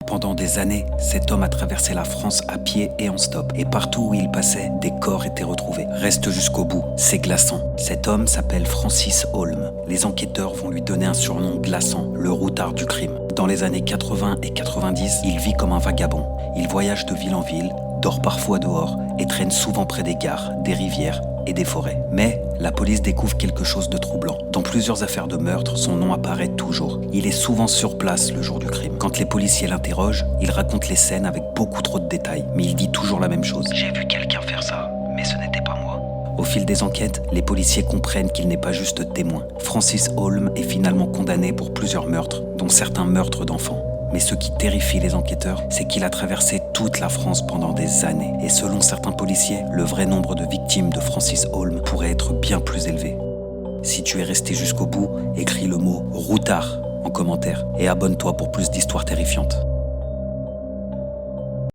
Pendant des années, cet homme a traversé la France à pied et en stop. Et partout où il passait, des corps étaient retrouvés. Reste jusqu'au bout, c'est glaçant. Cet homme s'appelle Francis Holm. Les enquêteurs vont lui donner un surnom glaçant, le routard du crime. Dans les années 80 et 90, il vit comme un vagabond. Il voyage de ville en ville, dort parfois dehors et traîne souvent près des gares, des rivières et des forêts. Mais la police découvre quelque chose de troublant. Dans plusieurs affaires de meurtre, son nom apparaît toujours. Il est souvent sur place le jour du crime. Quand les policiers l'interrogent, il raconte les scènes avec beaucoup trop de détails. Mais il dit toujours la même chose. J'ai vu quelqu'un faire ça, mais ce n'était pas moi. Au fil des enquêtes, les policiers comprennent qu'il n'est pas juste témoin. Francis Holm est finalement condamné pour plusieurs meurtres, dont certains meurtres d'enfants. Mais ce qui terrifie les enquêteurs, c'est qu'il a traversé toute la France pendant des années. Et selon certains policiers, le vrai nombre de victimes de Francis Holm pourrait être bien plus élevé. Si tu es resté jusqu'au bout, écris le mot « routard » en commentaire et abonne-toi pour plus d'histoires terrifiantes.